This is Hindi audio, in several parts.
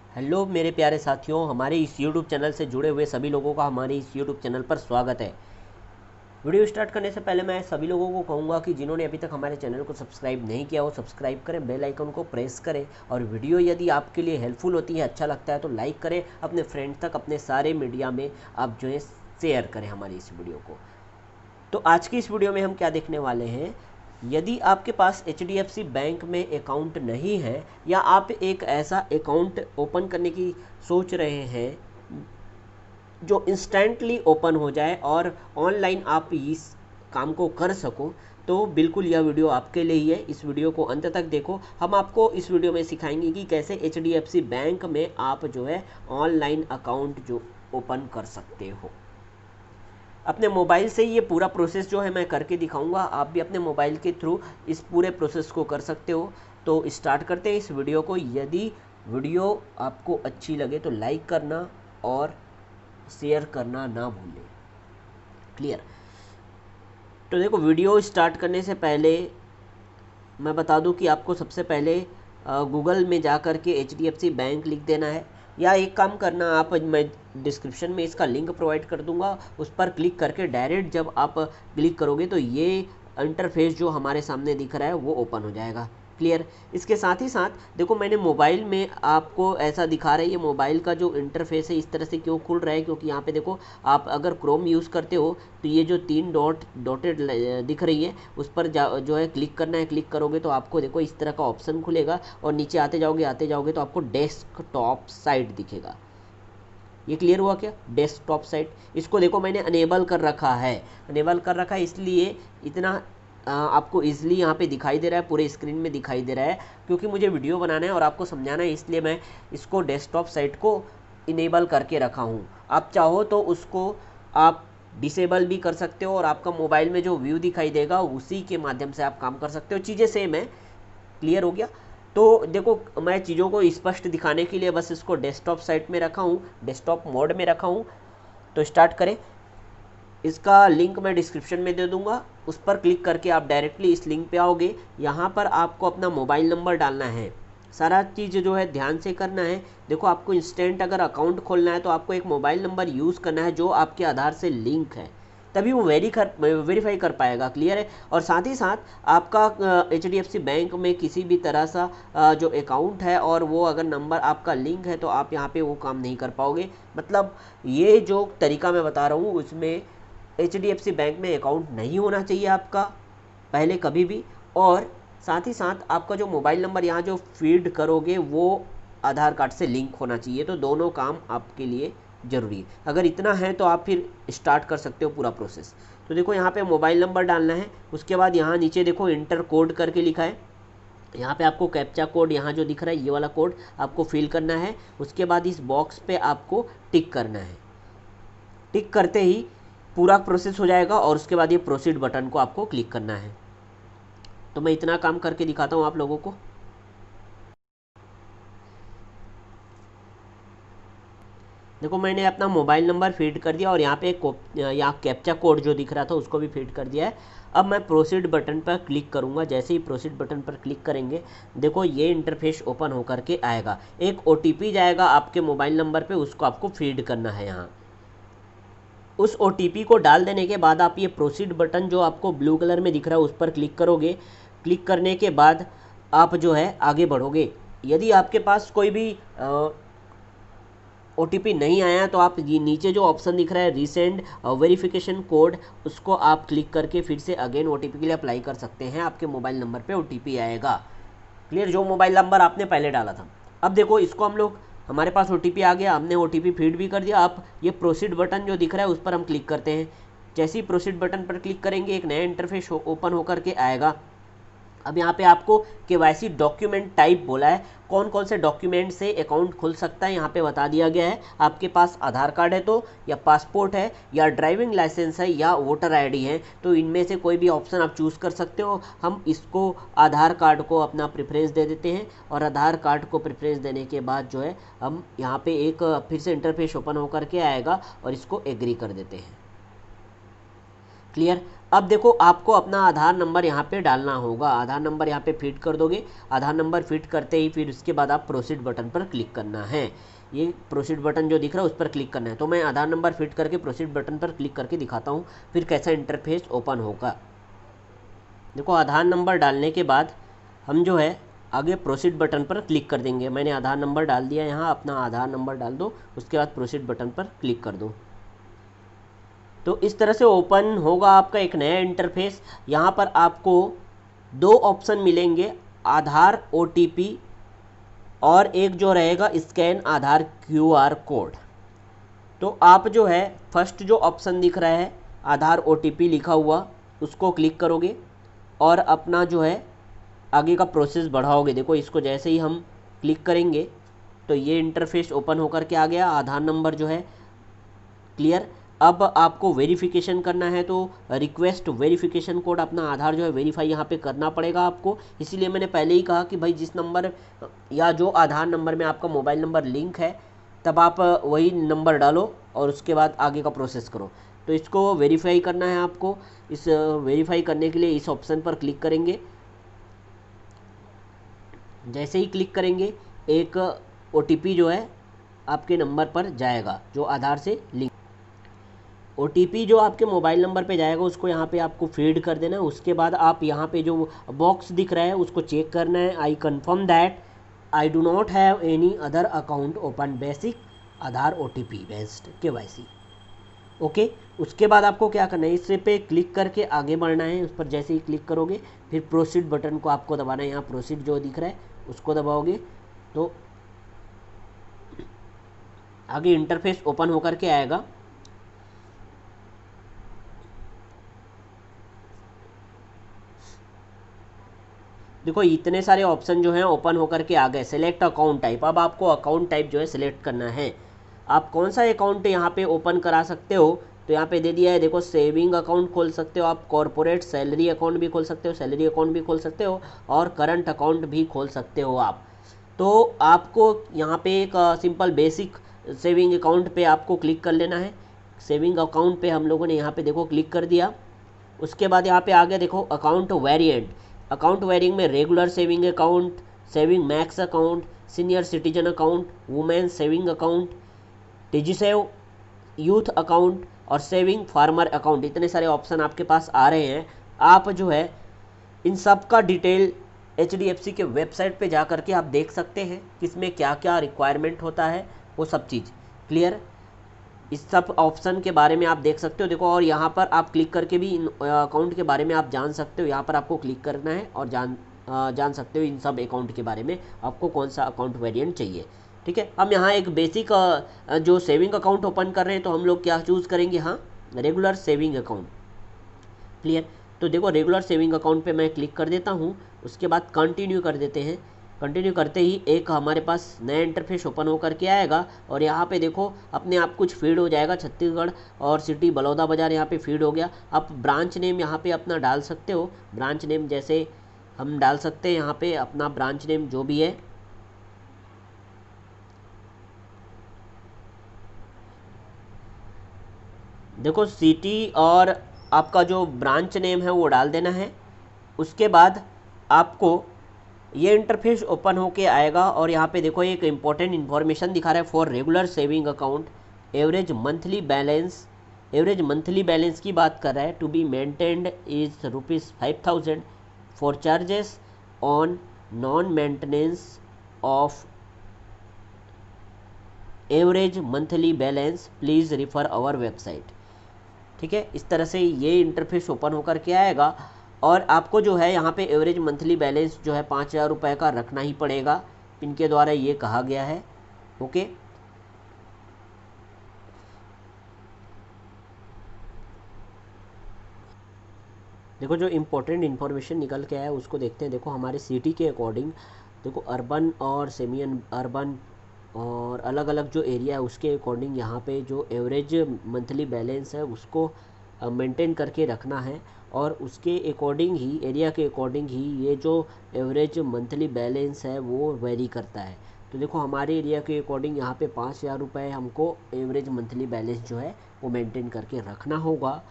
हेलो मेरे प्यारे साथियों, हमारे इस YouTube चैनल से जुड़े हुए सभी लोगों का हमारे इस YouTube चैनल पर स्वागत है। वीडियो स्टार्ट करने से पहले मैं सभी लोगों को कहूँगा कि जिन्होंने अभी तक हमारे चैनल को सब्सक्राइब नहीं किया वो सब्सक्राइब करें, बेल आइकन को प्रेस करें और वीडियो यदि आपके लिए हेल्पफुल होती है, अच्छा लगता है तो लाइक करें, अपने फ्रेंड तक अपने सारे मीडिया में आप जो है शेयर करें हमारी इस वीडियो को। तो आज की इस वीडियो में हम क्या देखने वाले हैं, यदि आपके पास HDFC बैंक में अकाउंट नहीं है या आप एक ऐसा अकाउंट ओपन करने की सोच रहे हैं जो इंस्टेंटली ओपन हो जाए और ऑनलाइन आप इस काम को कर सको, तो बिल्कुल यह वीडियो आपके लिए ही है। इस वीडियो को अंत तक देखो। हम आपको इस वीडियो में सिखाएंगे कि कैसे HDFC बैंक में आप जो है ऑनलाइन अकाउंट जो ओपन कर सकते हो। अपने मोबाइल से ये पूरा प्रोसेस जो है मैं करके दिखाऊंगा, आप भी अपने मोबाइल के थ्रू इस पूरे प्रोसेस को कर सकते हो। तो स्टार्ट करते हैं इस वीडियो को। यदि वीडियो आपको अच्छी लगे तो लाइक करना और शेयर करना ना भूलें। क्लियर? तो देखो, वीडियो स्टार्ट करने से पहले मैं बता दूं कि आपको सबसे पहले गूगल में जा कर के HDFC बैंक लिख देना है, या एक काम करना, आप मैं डिस्क्रिप्शन में इसका लिंक प्रोवाइड कर दूंगा, उस पर क्लिक करके डायरेक्ट जब आप क्लिक करोगे तो ये इंटरफेस जो हमारे सामने दिख रहा है वो ओपन हो जाएगा। क्लियर? इसके साथ ही साथ देखो, मैंने मोबाइल में आपको ऐसा दिखा रहा है, ये मोबाइल का जो इंटरफेस है इस तरह से क्यों खुल रहा है, क्योंकि यहाँ पे देखो, आप अगर क्रोम यूज़ करते हो तो ये जो 3 डॉटेड दिख रही है उस पर जो है क्लिक करना है। क्लिक करोगे तो आपको देखो इस तरह का ऑप्शन खुलेगा और नीचे आते जाओगे तो आपको डेस्कटॉप साइट दिखेगा। ये क्लियर हुआ क्या? डेस्कटॉप साइट, इसको देखो मैंने अनेबल कर रखा है। अनेबल कर रखा है इसलिए इतना आपको इजीली यहाँ पे दिखाई दे रहा है, पूरे स्क्रीन में दिखाई दे रहा है, क्योंकि मुझे वीडियो बनाना है और आपको समझाना है, इसलिए मैं इसको डेस्कटॉप साइट को इनेबल करके रखा हूँ। आप चाहो तो उसको आप डिसेबल भी कर सकते हो और आपका मोबाइल में जो व्यू दिखाई देगा उसी के माध्यम से आप काम कर सकते हो। चीज़ें सेम है। क्लियर हो गया? तो देखो, मैं चीज़ों को स्पष्ट दिखाने के लिए बस इसको डेस्कटॉप साइट में रखा हूँ, डेस्कटॉप मोड में रखा हूँ। तो स्टार्ट करें। इसका लिंक मैं डिस्क्रिप्शन में दे दूंगा, उस पर क्लिक करके आप डायरेक्टली इस लिंक पे आओगे। यहाँ पर आपको अपना मोबाइल नंबर डालना है, सारा चीज़ जो है ध्यान से करना है। देखो, आपको इंस्टेंट अगर अकाउंट खोलना है तो आपको एक मोबाइल नंबर यूज़ करना है जो आपके आधार से लिंक है, तभी वो वेरीफाई कर पाएगा। क्लियर है? और साथ ही साथ आपका HDFC बैंक में किसी भी तरह सा जो अकाउंट है और वो अगर नंबर आपका लिंक है तो आप यहाँ पे वो काम नहीं कर पाओगे। मतलब ये जो तरीका मैं बता रहा हूँ उसमें HDFC बैंक में अकाउंट नहीं होना चाहिए आपका पहले कभी भी, और साथ ही साथ आपका जो मोबाइल नंबर यहाँ जो फीड करोगे वो आधार कार्ड से लिंक होना चाहिए। तो दोनों काम आपके लिए ज़रूरी है। अगर इतना है तो आप फिर स्टार्ट कर सकते हो पूरा प्रोसेस। तो देखो, यहाँ पे मोबाइल नंबर डालना है, उसके बाद यहाँ नीचे देखो इंटर कोड करके लिखा है, यहाँ पे आपको कैप्चा कोड यहाँ जो दिख रहा है ये वाला कोड आपको फिल करना है। उसके बाद इस बॉक्स पे आपको टिक करना है। टिक करते ही पूरा प्रोसेस हो जाएगा और उसके बाद ये प्रोसीड बटन को आपको क्लिक करना है। तो मैं इतना काम करके दिखाता हूँ आप लोगों को। देखो, मैंने अपना मोबाइल नंबर फीड कर दिया और यहाँ पे यहाँ कैप्चा कोड जो दिख रहा था उसको भी फीड कर दिया है। अब मैं प्रोसीड बटन पर क्लिक करूँगा। जैसे ही प्रोसीड बटन पर क्लिक करेंगे, देखो ये इंटरफेस ओपन होकर के आएगा। एक OTP जाएगा आपके मोबाइल नंबर पे, उसको आपको फीड करना है यहाँ। उस OTP को डाल देने के बाद आप ये प्रोसीड बटन जो आपको ब्लू कलर में दिख रहा है उस पर क्लिक करोगे। क्लिक करने के बाद आप जो है आगे बढ़ोगे। यदि आपके पास कोई भी OTP नहीं आया तो आप ये नीचे जो ऑप्शन दिख रहा है रीसेंड वेरिफिकेशन कोड, उसको आप क्लिक करके फिर से अगेन OTP के लिए अप्लाई कर सकते हैं। आपके मोबाइल नंबर पे OTP आएगा। क्लियर? जो मोबाइल नंबर आपने पहले डाला था। अब देखो, इसको हम लोग, हमारे पास OTP आ गया, हमने OTP फीड भी कर दिया। अब ये प्रोसीड बटन जो दिख रहा है उस पर हम क्लिक करते हैं। जैसे ही प्रोसीड बटन पर क्लिक करेंगे एक नया इंटरफेस ओपन होकर के आएगा। अब यहाँ पे आपको KYC डॉक्यूमेंट टाइप बोला है, कौन कौन से डॉक्यूमेंट से अकाउंट खुल सकता है यहाँ पे बता दिया गया है। आपके पास आधार कार्ड है तो, या पासपोर्ट है, या ड्राइविंग लाइसेंस है, या वोटर ID है, तो इनमें से कोई भी ऑप्शन आप चूज़ कर सकते हो। हम इसको आधार कार्ड को अपना प्रेफरेंस दे देते हैं और आधार कार्ड को प्रेफरेंस देने के बाद जो है हम यहाँ पे एक फिर से इंटरफेस ओपन होकर के आएगा और इसको एग्री कर देते हैं। क्लियर। अब देखो आपको अपना आधार नंबर यहाँ पे डालना होगा, आधार नंबर यहाँ पे फिट कर दोगे। आधार नंबर फिट करते ही फिर उसके बाद आप प्रोसीड बटन पर क्लिक करना है। ये प्रोसीड बटन जो दिख रहा है उस पर क्लिक करना है। तो मैं आधार नंबर फिट करके प्रोसीड बटन पर क्लिक करके दिखाता हूँ फिर कैसा इंटरफेस ओपन होगा। देखो आधार नंबर डालने के बाद हम जो है आगे प्रोसीड बटन पर क्लिक कर देंगे। मैंने आधार नंबर डाल दिया यहाँ, अपना आधार नंबर डाल दो, उसके बाद प्रोसीड बटन पर क्लिक कर दो। तो इस तरह से ओपन होगा आपका एक नया इंटरफेस। यहाँ पर आपको दो ऑप्शन मिलेंगे, आधार OTP और एक जो रहेगा स्कैन आधार QR कोड। तो आप जो है फर्स्ट जो ऑप्शन दिख रहा है आधार OTP लिखा हुआ उसको क्लिक करोगे और अपना जो है आगे का प्रोसेस बढ़ाओगे। देखो इसको जैसे ही हम क्लिक करेंगे तो ये इंटरफेस ओपन होकर के आ गया। आधार नंबर जो है क्लियर। अब आपको वेरिफिकेशन करना है तो रिक्वेस्ट वेरिफिकेशन कोड, अपना आधार जो है वेरीफाई यहाँ पे करना पड़ेगा आपको। इसीलिए मैंने पहले ही कहा कि भाई जिस नंबर या जो आधार नंबर में आपका मोबाइल नंबर लिंक है तब आप वही नंबर डालो और उसके बाद आगे का प्रोसेस करो। तो इसको वेरीफाई करना है आपको। इस वेरीफाई करने के लिए इस ऑप्शन पर क्लिक करेंगे। जैसे ही क्लिक करेंगे एक OTP जो है आपके नंबर पर जाएगा जो आधार से लिंक। OTP जो आपके मोबाइल नंबर पे जाएगा उसको यहाँ पे आपको फीड कर देना है। उसके बाद आप यहाँ पे जो बॉक्स दिख रहा है उसको चेक करना है, I confirm that I do not have any other account open basic Aadhaar OTP based KYC। Okay, उसके बाद आपको क्या करना है, इस पे क्लिक करके आगे बढ़ना है। उस पर जैसे ही क्लिक करोगे फिर प्रोसीड बटन को आपको दबाना है। यहाँ प्रोसीड जो दिख रहा है उसको दबाओगे तो आगे इंटरफेस ओपन होकर के आएगा। देखो इतने सारे ऑप्शन जो हैं ओपन होकर के आ गए। सेलेक्ट अकाउंट टाइप, अब आपको अकाउंट टाइप जो है सिलेक्ट करना है। आप कौन सा अकाउंट यहाँ पे ओपन करा सकते हो तो यहाँ पे दे दिया है। देखो सेविंग अकाउंट खोल सकते हो आप, कॉर्पोरेट सैलरी अकाउंट भी खोल सकते हो, सैलरी अकाउंट भी खोल सकते हो और करंट अकाउंट भी खोल सकते हो आप। तो आपको यहाँ पे एक सिंपल बेसिक सेविंग अकाउंट पे आपको क्लिक कर लेना है। सेविंग अकाउंट पे हम लोगों ने यहाँ पे देखो क्लिक कर दिया। उसके बाद यहाँ पे आगे देखो अकाउंट वेरिएंट। अकाउंट वेरिएंट में regular saving account, saving max account, senior citizen account, women saving account, Digisave youth account और सेविंग फार्मर अकाउंट, इतने सारे ऑप्शन आपके पास आ रहे हैं। आप जो है इन सब का डिटेल HDFC के वेबसाइट पे जा करके आप देख सकते हैं किसमें क्या क्या रिक्वायरमेंट होता है, वो सब चीज़ क्लियर। इस सब ऑप्शन के बारे में आप देख सकते हो। देखो और यहाँ पर आप क्लिक करके भी इन अकाउंट के बारे में आप जान सकते हो। यहाँ पर आपको क्लिक करना है और जान सकते हो इन सब अकाउंट के बारे में, आपको कौन सा अकाउंट वेरिएंट चाहिए। ठीक है, हम यहाँ एक बेसिक जो सेविंग अकाउंट ओपन कर रहे हैं तो हम लोग क्या चूज़ करेंगे, हाँ रेगुलर सेविंग अकाउंट। क्लियर। तो देखो रेगुलर सेविंग अकाउंट पे मैं क्लिक कर देता हूँ। उसके बाद कंटिन्यू कर देते हैं। कंटिन्यू करते ही एक हमारे पास नया इंटरफेस ओपन होकर के आएगा और यहाँ पे देखो अपने आप कुछ फीड हो जाएगा। छत्तीसगढ़ और सिटी बलौदा बाज़ार यहाँ पे फीड हो गया। आप ब्रांच नेम यहाँ पे अपना डाल सकते हो। ब्रांच नेम जैसे हम डाल सकते हैं यहाँ पे अपना ब्रांच नेम जो भी है। देखो सिटी और आपका जो ब्रांच नेम है वो डाल देना है। उसके बाद आपको ये इंटरफेस ओपन होके आएगा और यहाँ पे देखो एक इम्पॉर्टेंट इन्फॉर्मेशन दिखा रहा है for regular saving account average monthly balance. Average monthly balance की बात कर रहा है। To be maintained is ₹5000 for charges on non maintenance of average monthly balance please refer our website. ठीक है, इस तरह से ये इंटरफेस ओपन होकर के आएगा और आपको जो है यहाँ पे एवरेज मंथली बैलेंस जो है 5000 रुपये का रखना ही पड़ेगा, इनके द्वारा ये कहा गया है। ओके, देखो जो इम्पोर्टेंट इन्फॉर्मेशन निकल के आया उसको देखते हैं। देखो हमारे सिटी के अकॉर्डिंग देखो अर्बन और सेमी अर्बन और अलग अलग जो एरिया है उसके अकॉर्डिंग यहाँ पे जो एवरेज मंथली बैलेंस है उसको मेंटेन करके रखना है और उसके अकॉर्डिंग ही एरिया के अकॉर्डिंग ही ये जो एवरेज मंथली बैलेंस है वो वेरी करता है। तो देखो हमारे एरिया के अकॉर्डिंग यहाँ पे 5000 रुपये हमको एवरेज मंथली बैलेंस जो है वो मेंटेन करके रखना होगा।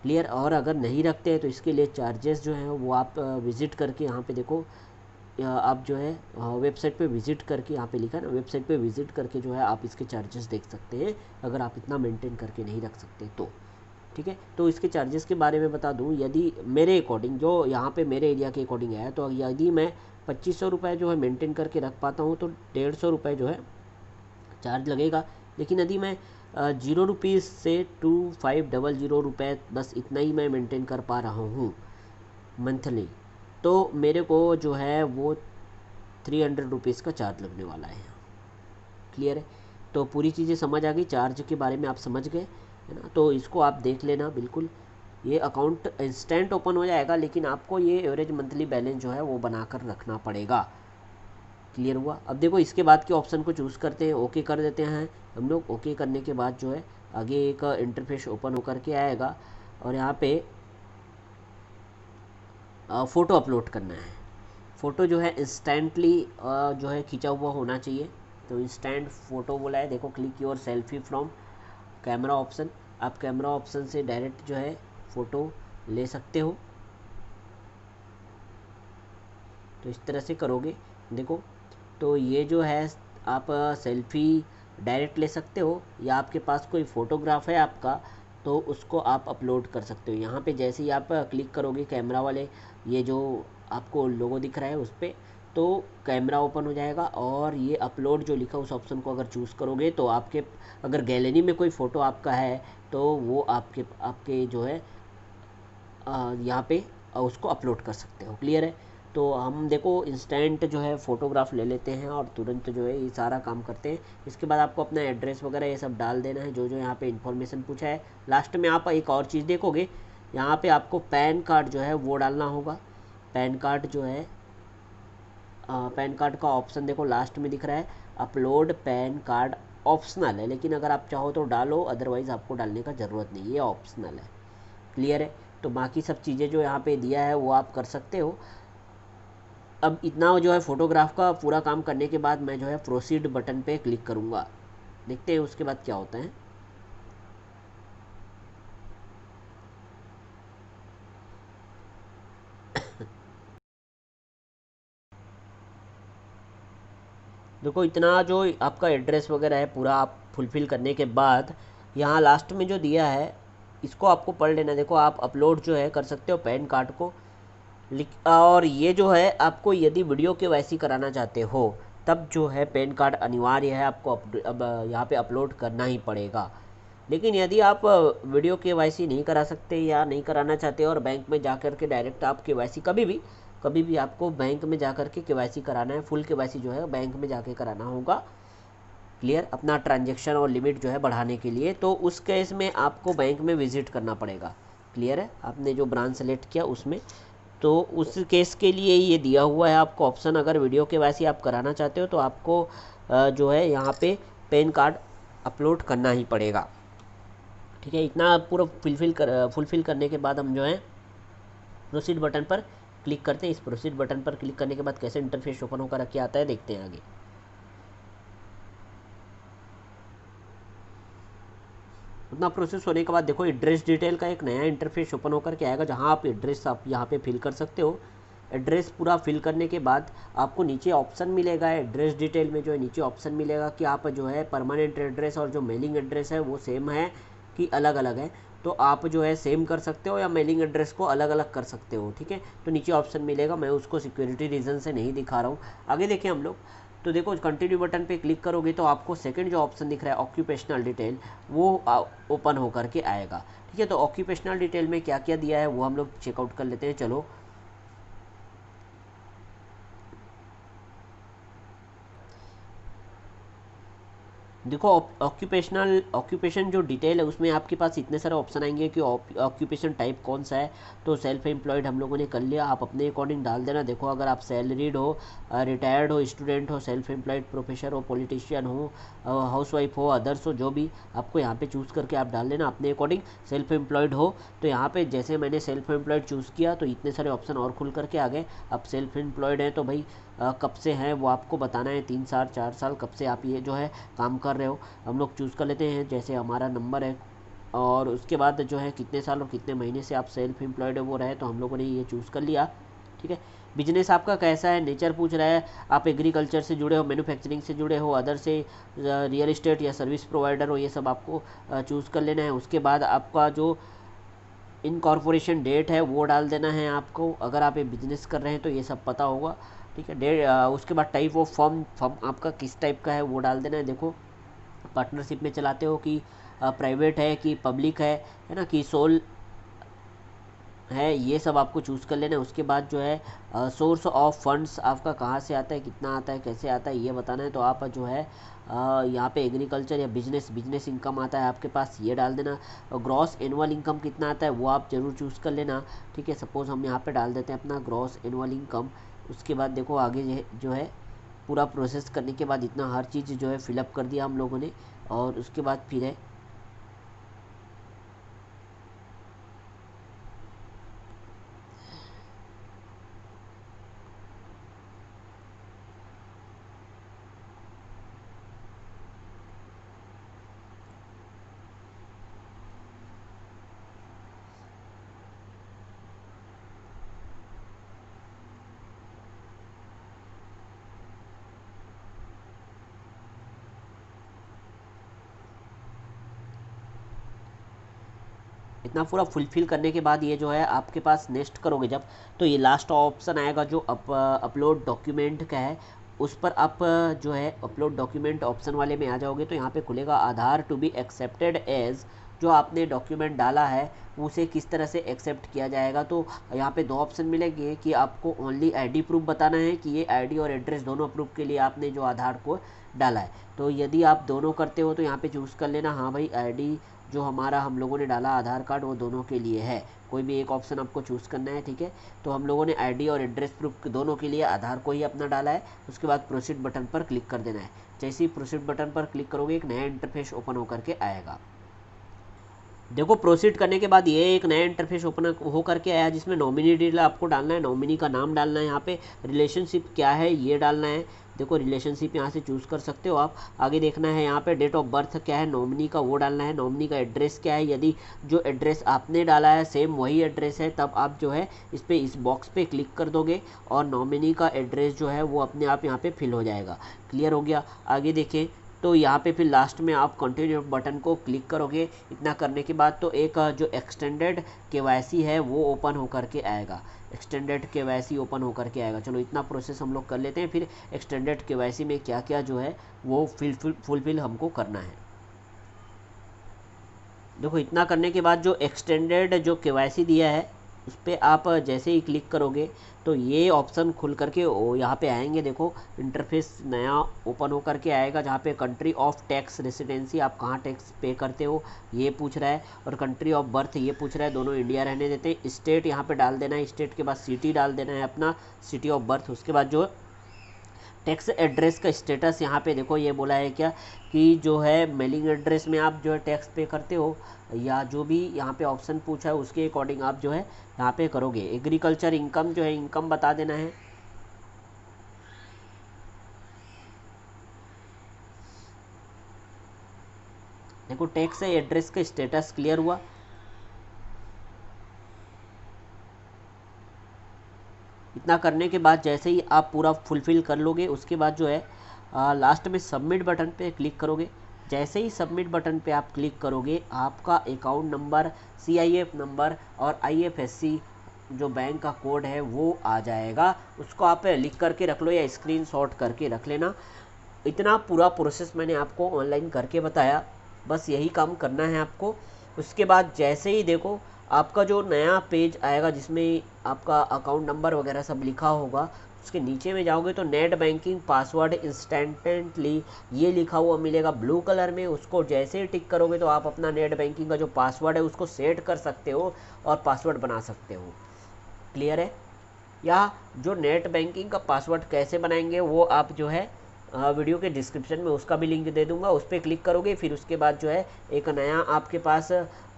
क्लियर। और अगर नहीं रखते हैं तो इसके लिए चार्जेस जो हैं वो आप विज़िट करके यहाँ पे देखो, आप जो है वेबसाइट पे विज़िट करके, यहाँ पे लिखा है ना, वेबसाइट पे विज़िट करके जो है आप इसके चार्जेस देख सकते हैं, अगर आप इतना मेंटेन करके नहीं रख सकते तो। ठीक है, तो इसके चार्जेस के बारे में बता दूं, यदि मेरे अकॉर्डिंग जो यहाँ पे मेरे एरिया के अकॉर्डिंग है, तो यदि मैं 2500 रुपये जो है मेंटेन करके रख पाता हूँ तो 150 रुपये जो है चार्ज लगेगा। लेकिन यदि मैं 0 रुपीज़ से 2500 रुपये बस इतना ही मैं मेंटेन कर पा रहा हूँ मंथली, तो मेरे को जो है वो 300 रुपीज़ का चार्ज लगने वाला है। क्लियर है, तो पूरी चीज़ें समझ आ गई, चार्ज के बारे में आप समझ गए है ना। तो इसको आप देख लेना बिल्कुल, ये अकाउंट इंस्टेंट ओपन हो जाएगा, लेकिन आपको ये एवरेज मंथली बैलेंस जो है वो बनाकर रखना पड़ेगा। क्लियर हुआ। अब देखो इसके बाद के ऑप्शन को चूज़ करते हैं, ओके कर देते हैं हम लोग। ओके करने के बाद जो है आगे एक इंटरफेस ओपन होकर के आएगा और यहाँ पे फ़ोटो अपलोड करना है। फ़ोटो जो है इंस्टेंटली जो है खींचा हुआ होना चाहिए, तो इंस्टेंट फ़ोटो बोला है। देखो click your selfie from camera option, आप कैमरा ऑप्शन से डायरेक्ट जो है फ़ोटो ले सकते हो। तो इस तरह से करोगे, देखो तो ये जो है आप सेल्फ़ी डायरेक्ट ले सकते हो, या आपके पास कोई फ़ोटोग्राफ है आपका तो उसको आप अपलोड कर सकते हो। यहाँ पे जैसे ही आप क्लिक करोगे कैमरा वाले, ये जो आपको लोगो दिख रहा है उस पर, तो कैमरा ओपन हो जाएगा और ये अपलोड जो लिखा उस ऑप्शन को अगर चूज़ करोगे तो आपके अगर गैलरी में कोई फ़ोटो आपका है तो वो आपके जो है यहाँ पे उसको अपलोड कर सकते हो। क्लियर है, तो हम देखो इंस्टेंट जो है फ़ोटोग्राफ ले लेते हैं और तुरंत जो है ये सारा काम करते हैं। इसके बाद आपको अपना एड्रेस वगैरह ये सब डाल देना है, जो जो यहाँ पे इन्फॉर्मेशन पूछा है। लास्ट में आप एक और चीज़ देखोगे, यहाँ पे आपको पैन कार्ड जो है वो डालना होगा। पैन कार्ड जो है पैन कार्ड का ऑप्शन देखो लास्ट में दिख रहा है, अपलोड पैन कार्ड ऑप्शनल है, लेकिन अगर आप चाहो तो डालो, अदरवाइज़ आपको डालने का ज़रूरत नहीं, ये ऑप्शनल है। क्लियर है, तो बाकी सब चीज़ें जो यहाँ पे दिया है वो आप कर सकते हो। अब इतना जो है फ़ोटोग्राफ का पूरा काम करने के बाद मैं जो है प्रोसीड बटन पे क्लिक करूँगा, देखते हैं उसके बाद क्या होता है। देखो इतना जो आपका एड्रेस वगैरह है पूरा आप फुलफ़िल करने के बाद यहाँ लास्ट में जो दिया है इसको आपको पढ़ लेना। देखो आप अपलोड जो है कर सकते हो पैन कार्ड को, और ये जो है आपको यदि वीडियो केवाईसी कराना चाहते हो तब जो है पैन कार्ड अनिवार्य है, आपको अब यहाँ पे अपलोड करना ही पड़ेगा। लेकिन यदि आप वीडियो केवाईसी नहीं करा सकते या नहीं कराना चाहते और बैंक में जा कर के डायरेक्ट आप केवाईसी कभी भी आपको बैंक में जा कर के केवाईसी कराना है, फुल केवाईसी जो है बैंक में जाके कराना होगा। क्लियर, अपना ट्रांजेक्शन और लिमिट जो है बढ़ाने के लिए, तो उस केस में आपको बैंक में विज़िट करना पड़ेगा। क्लियर है, आपने जो ब्रांच सेलेक्ट किया उसमें, तो उस केस के लिए ये दिया हुआ है आपको ऑप्शन। अगर वीडियो केवाईसी आप कराना चाहते हो तो आपको जो है यहाँ पे पैन कार्ड अपलोड करना ही पड़ेगा। ठीक है, इतना पूरा फुलफ़िल करने के बाद हम जो है प्रोसीड बटन पर क्लिक करते हैं। इस प्रोसीड बटन पर क्लिक करने के बाद कैसे इंटरफेस ओपन होकर क्या आता है देखते हैं आगे। उतना प्रोसेस होने के बाद देखो एड्रेस डिटेल का एक नया इंटरफेस ओपन होकर के आएगा, जहां आप एड्रेस आप यहाँ पे फिल कर सकते हो। एड्रेस पूरा फिल करने के बाद आपको नीचे ऑप्शन मिलेगा, एड्रेस डिटेल में जो है नीचे ऑप्शन मिलेगा कि आप जो है परमानेंट एड्रेस और जो मेलिंग एड्रेस है वो सेम है कि अलग अलग है। तो आप जो है सेम कर सकते हो या मेलिंग एड्रेस को अलग अलग कर सकते हो। ठीक है, तो नीचे ऑप्शन मिलेगा, मैं उसको सिक्योरिटी रीज़न से नहीं दिखा रहा हूँ। आगे देखें हम लोग, तो देखो कंटिन्यू बटन पे क्लिक करोगे तो आपको सेकंड जो ऑप्शन दिख रहा है ऑक्यूपेशनल डिटेल वो ओपन होकर के आएगा। ठीक है, तो ऑक्यूपेशनल डिटेल में क्या क्या दिया है वो हम लोग चेकआउट कर लेते हैं। चलो देखो ऑक्यूपेशन जो डिटेल है उसमें आपके पास इतने सारे ऑप्शन आएंगे कि ऑक्यूपेशन टाइप कौन सा है। तो सेल्फ एम्प्लॉयड हम लोगों ने कर लिया, आप अपने अकॉर्डिंग डाल देना। देखो अगर आप सैलरीड हो, रिटायर्ड हो, स्टूडेंट हो, सेल्फ एम्प्लॉयड, प्रोफेसर हो, पॉलिटिशियन हो, हाउसवाइफ हो, अदर्स हो, जो भी आपको यहाँ पे चूज़ करके आप डाल देना अपने अकॉर्डिंग। सेल्फ एम्प्लॉयड हो तो यहाँ पे जैसे मैंने सेल्फ एम्प्लॉयड चूज़ किया तो इतने सारे ऑप्शन और खुल करके आ गए। अब सेल्फ एम्प्लॉयड है तो भाई कब से हैं वो आपको बताना है, 3 साल 4 साल कब से आप ये जो है काम कर रहे हो। हम लोग चूज़ कर लेते हैं, जैसे हमारा नंबर है और उसके बाद जो है कितने साल और कितने महीने से आप सेल्फ एम्प्लॉयड वो रहे, तो हम लोगों ने ये चूज़ कर लिया। ठीक है, बिजनेस आपका कैसा है, नेचर पूछ रहा है, आप एग्रीकल्चर से जुड़े हो, मैन्युफैक्चरिंग से जुड़े हो, अदर से रियल इस्टेट या सर्विस प्रोवाइडर हो, ये सब आपको चूज़ कर लेना है। उसके बाद आपका जो इनकॉर्पोरेशन डेट है वो डाल देना है आपको, अगर आप ये बिजनेस कर रहे हैं तो ये सब पता होगा। ठीक है, डेट उसके बाद टाइप ऑफ फर्म आपका किस टाइप का है वो डाल देना है। देखो पार्टनरशिप में चलाते हो कि प्राइवेट है कि पब्लिक है ना, कि सोल है, ये सब आपको चूज़ कर लेना है। उसके बाद जो है सोर्स ऑफ फंड्स आपका कहाँ से आता है, कितना आता है, कैसे आता है, ये बताना है। तो आप जो है यहाँ पे एग्रीकल्चर या बिजनेस इनकम आता है आपके पास, ये डाल देना। ग्रॉस एनुअल इनकम कितना आता है वो आप ज़रूर चूज़ कर लेना। ठीक है, सपोज़ हम यहाँ पे डाल देते हैं अपना ग्रॉस एनुअल इनकम। उसके बाद देखो आगे जो है पूरा प्रोसेस करने के बाद इतना हर चीज़ जो है फिलअप कर दिया हम लोगों ने, और उसके बाद फिर है इतना पूरा फुलफ़िल करने के बाद ये जो है आपके पास नेक्स्ट करोगे जब, तो ये लास्ट ऑप्शन आएगा जो अपलोड डॉक्यूमेंट का है, उस पर आप जो है अपलोड डॉक्यूमेंट ऑप्शन वाले में आ जाओगे तो यहाँ पे खुलेगा आधार टू बी एक्सेप्टेड एज। जो आपने डॉक्यूमेंट डाला है उसे किस तरह से एक्सेप्ट किया जाएगा, तो यहाँ पे दो ऑप्शन मिलेंगे कि आपको ओनली आईडी प्रूफ बताना है कि ये आईडी और एड्रेस दोनों प्रूफ के लिए आपने जो आधार को डाला है। तो यदि आप दोनों करते हो तो यहाँ पे चूज़ कर लेना, हाँ भाई आईडी जो हमारा हम लोगों ने डाला आधार कार्ड वो दोनों के लिए है, कोई भी एक ऑप्शन आपको चूज़ करना है। ठीक है, तो हम लोगों ने आईडी और एड्रेस प्रूफ दोनों के लिए आधार को ही अपना डाला है। उसके बाद प्रोसीड बटन पर क्लिक कर देना है। जैसे ही प्रोसीड बटन पर क्लिक करोगे एक नया इंटरफेस ओपन होकर के आएगा। देखो प्रोसीड करने के बाद ये एक नया इंटरफेस ओपन होकर के आया जिसमें नॉमिनी डिटेल आपको डालना है, नॉमिनी का नाम डालना है, यहाँ पे रिलेशनशिप क्या है ये डालना है। देखो रिलेशनशिप यहाँ से चूज़ कर सकते हो आप। आगे देखना है यहाँ पे डेट ऑफ बर्थ क्या है नॉमिनी का वो डालना है, नॉमिनी का एड्रेस क्या है, यदि जो एड्रेस आपने डाला है सेम वही एड्रेस है तब आप जो है इस बॉक्स पे क्लिक कर दोगे और नॉमिनी का एड्रेस जो है वो अपने आप यहाँ पे फिल हो जाएगा। क्लियर हो गया। आगे देखें तो यहाँ पे फिर लास्ट में आप कंटिन्यू बटन को क्लिक करोगे। इतना करने के बाद तो एक जो एक्सटेंडेड केवाईसी है वो ओपन होकर के आएगा, एक्सटेंडेड केवाईसी ओपन होकर के आएगा। चलो इतना प्रोसेस हम लोग कर लेते हैं, फिर एक्सटेंडेड केवाईसी में क्या क्या जो है वो फुलफिल हमको करना है। देखो इतना करने के बाद जो एक्सटेंडेड जो केवाईसी दिया है उस पर आप जैसे ही क्लिक करोगे तो ये ऑप्शन खुल करके यहाँ पे आएंगे। देखो इंटरफेस नया ओपन होकर के आएगा जहाँ पे कंट्री ऑफ टैक्स रेसिडेंसी आप कहाँ टैक्स पे करते हो ये पूछ रहा है, और कंट्री ऑफ बर्थ ये पूछ रहा है, दोनों इंडिया रहने देते हैं। स्टेट यहाँ पे डाल देना है, स्टेट के बाद सिटी डाल देना है अपना, सिटी ऑफ बर्थ। उसके बाद जो टैक्स एड्रेस का स्टेटस यहाँ पे देखो ये बोला है क्या कि जो है मेलिंग एड्रेस में आप जो है टैक्स पे करते हो या जो भी यहाँ पे ऑप्शन पूछा है उसके अकॉर्डिंग आप जो है यहाँ पे करोगे। एग्रीकल्चर इनकम जो है इनकम बता देना है। देखो टैक्स एड्रेस का स्टेटस क्लियर हुआ। इतना करने के बाद जैसे ही आप पूरा फुलफ़िल कर लोगे उसके बाद जो है लास्ट में सबमिट बटन पे क्लिक करोगे। जैसे ही सबमिट बटन पे आप क्लिक करोगे आपका अकाउंट नंबर, CIF नंबर और IFSC जो बैंक का कोड है वो आ जाएगा। उसको आप लिख करके रख लो या स्क्रीनशॉट करके रख लेना। इतना पूरा प्रोसेस मैंने आपको ऑनलाइन करके बताया, बस यही काम करना है आपको। उसके बाद जैसे ही देखो आपका जो नया पेज आएगा जिसमें आपका अकाउंट नंबर वगैरह सब लिखा होगा, उसके नीचे में जाओगे तो नेट बैंकिंग पासवर्ड इंस्टेंटली ये लिखा हुआ मिलेगा ब्लू कलर में। उसको जैसे ही टिक करोगे तो आप अपना नेट बैंकिंग का जो पासवर्ड है उसको सेट कर सकते हो और पासवर्ड बना सकते हो। क्लियर है। या जो नेट बैंकिंग का पासवर्ड कैसे बनाएंगे वो आप जो है वीडियो के डिस्क्रिप्शन में उसका भी लिंक दे दूंगा, उस पर क्लिक करोगे। फिर उसके बाद जो है एक नया आपके पास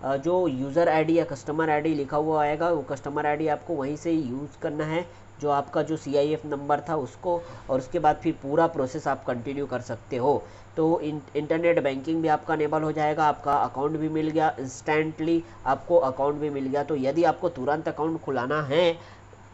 जो यूज़र आईडी या कस्टमर आईडी लिखा हुआ आएगा, वो कस्टमर आईडी आपको वहीं से यूज़ करना है जो आपका जो CIF नंबर था उसको, और उसके बाद फिर पूरा प्रोसेस आप कंटिन्यू कर सकते हो। तो इंटरनेट बैंकिंग भी आपका अनेबल हो जाएगा, आपका अकाउंट भी मिल गया, इंस्टेंटली आपको अकाउंट भी मिल गया। तो यदि आपको तुरंत अकाउंट खुलाना है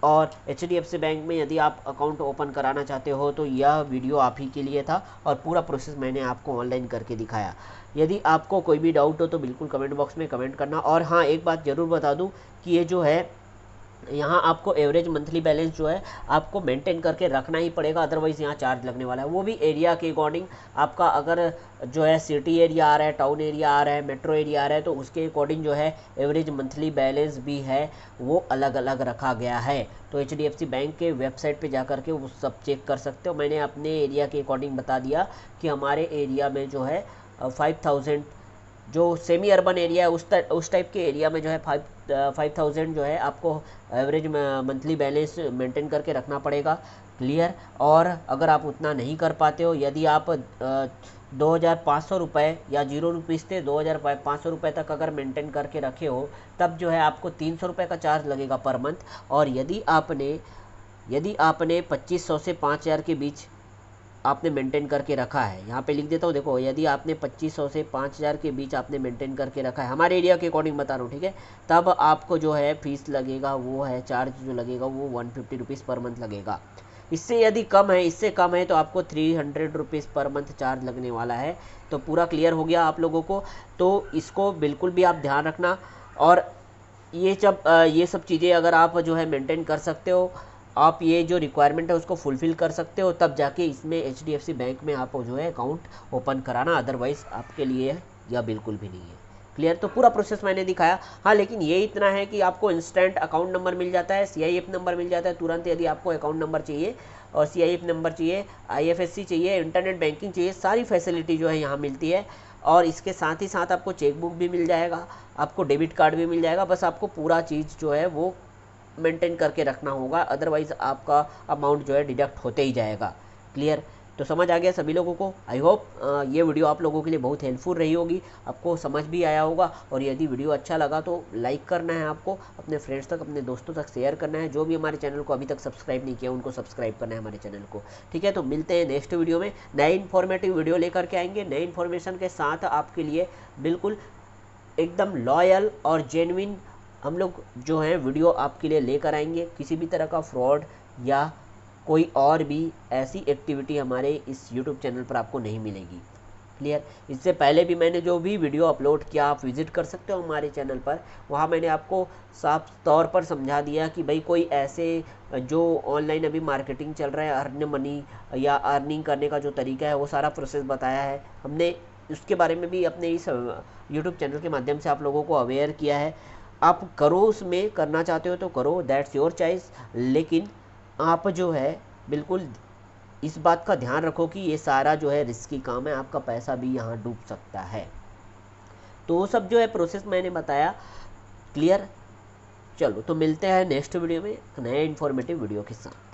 और HDFC बैंक में यदि आप अकाउंट ओपन कराना चाहते हो तो यह वीडियो आप ही के लिए था और पूरा प्रोसेस मैंने आपको ऑनलाइन करके दिखाया। यदि आपको कोई भी डाउट हो तो बिल्कुल कमेंट बॉक्स में कमेंट करना। और हाँ, एक बात ज़रूर बता दूं कि ये जो है यहाँ आपको एवरेज मंथली बैलेंस जो है आपको मेंटेन करके रखना ही पड़ेगा, अदरवाइज़ यहाँ चार्ज लगने वाला है, वो भी एरिया के अकॉर्डिंग। आपका अगर जो है सिटी एरिया आ रहा है, टाउन एरिया आ रहा है, मेट्रो एरिया आ रहा है, तो उसके अकॉर्डिंग जो है एवरेज मंथली बैलेंस भी है वो अलग अलग रखा गया है। तो HDFC बैंक के वेबसाइट पे जा कर के वो सब चेक कर सकते हो। मैंने अपने एरिया के अकॉर्डिंग बता दिया कि हमारे एरिया में जो है 5000, जो सेमी अर्बन एरिया है उस टाइप के एरिया में जो है 5000 जो है आपको एवरेज मंथली बैलेंस मेंटेन करके रखना पड़ेगा। क्लियर। और अगर आप उतना नहीं कर पाते हो, यदि आप 2500 रुपये या 0 रुपीज़ से 2500 रुपये तक अगर मेंटेन करके रखे हो, तब जो है आपको 300 रुपये का चार्ज लगेगा पर मंथ। और यदि आपने 2500 से 5000 के बीच आपने मेंटेन करके रखा है, यहाँ पे लिख देता हूँ, देखो, यदि आपने 2500 से 5000 के बीच आपने मेंटेन करके रखा है, हमारे एरिया के अकॉर्डिंग बता रहा हूँ, ठीक है, तब आपको जो है फीस लगेगा, वो है चार्ज जो लगेगा वो 150 रुपीज़ पर मंथ लगेगा। इससे यदि कम है, इससे कम है तो आपको 300 रुपीज़ पर मंथ चार्ज लगने वाला है। तो पूरा क्लियर हो गया आप लोगों को। तो इसको बिल्कुल भी आप ध्यान रखना। और ये सब चीज़ें अगर आप जो है मेंटेन कर सकते हो, आप ये जो रिक्वायरमेंट है उसको फुलफ़िल कर सकते हो, तब जाके इसमें HDFC बैंक में आप जो है अकाउंट ओपन कराना, अदरवाइज़ आपके लिए या बिल्कुल भी नहीं है। क्लियर। तो पूरा प्रोसेस मैंने दिखाया। हाँ, लेकिन ये इतना है कि आपको इंस्टेंट अकाउंट नंबर मिल जाता है, CIF नंबर मिल जाता है तुरंत। यदि आपको अकाउंट नंबर चाहिए और CIF नंबर चाहिए, IFSC चाहिए, इंटरनेट बैंकिंग चाहिए, सारी फैसिलिटी जो है यहाँ मिलती है। और इसके साथ ही साथ आपको चेकबुक भी मिल जाएगा, आपको डेबिट कार्ड भी मिल जाएगा। बस आपको पूरा चीज़ जो है वो मेंटेन करके रखना होगा, अदरवाइज़ आपका अमाउंट जो है डिडक्ट होते ही जाएगा। क्लियर। तो समझ आ गया सभी लोगों को। आई होप ये वीडियो आप लोगों के लिए बहुत हेल्पफुल रही होगी, आपको समझ भी आया होगा। और यदि वीडियो अच्छा लगा तो लाइक करना है आपको, अपने फ्रेंड्स तक, अपने दोस्तों तक शेयर करना है। जो भी हमारे चैनल को अभी तक सब्सक्राइब नहीं किया उनको सब्सक्राइब करना है हमारे चैनल को। ठीक है, तो मिलते हैं नेक्स्ट वीडियो में। नए इन्फॉर्मेटिव वीडियो लेकर के आएंगे, नए इन्फॉर्मेशन के साथ आपके लिए बिल्कुल एकदम लॉयल और जेन्युइन हम लोग जो है वीडियो आपके लिए लेकर आएंगे। किसी भी तरह का फ्रॉड या कोई और भी ऐसी एक्टिविटी हमारे इस YouTube चैनल पर आपको नहीं मिलेगी। क्लियर। इससे पहले भी मैंने जो भी वीडियो अपलोड किया, आप विज़िट कर सकते हो हमारे चैनल पर। वहाँ मैंने आपको साफ तौर पर समझा दिया कि भाई कोई ऐसे जो ऑनलाइन अभी मार्केटिंग चल रहा है, अर्न मनी या अर्निंग करने का जो तरीका है, वो सारा प्रोसेस बताया है हमने। उसके बारे में भी अपने इस YouTube चैनल के माध्यम से आप लोगों को अवेयर किया है। आप करो, उसमें करना चाहते हो तो करो, दैट्स योर चॉइस। लेकिन आप जो है बिल्कुल इस बात का ध्यान रखो कि ये सारा जो है रिस्की काम है, आपका पैसा भी यहाँ डूब सकता है। तो वो सब जो है प्रोसेस मैंने बताया। क्लियर। चलो, तो मिलते हैं नेक्स्ट वीडियो में नए इन्फॉर्मेटिव वीडियो के साथ।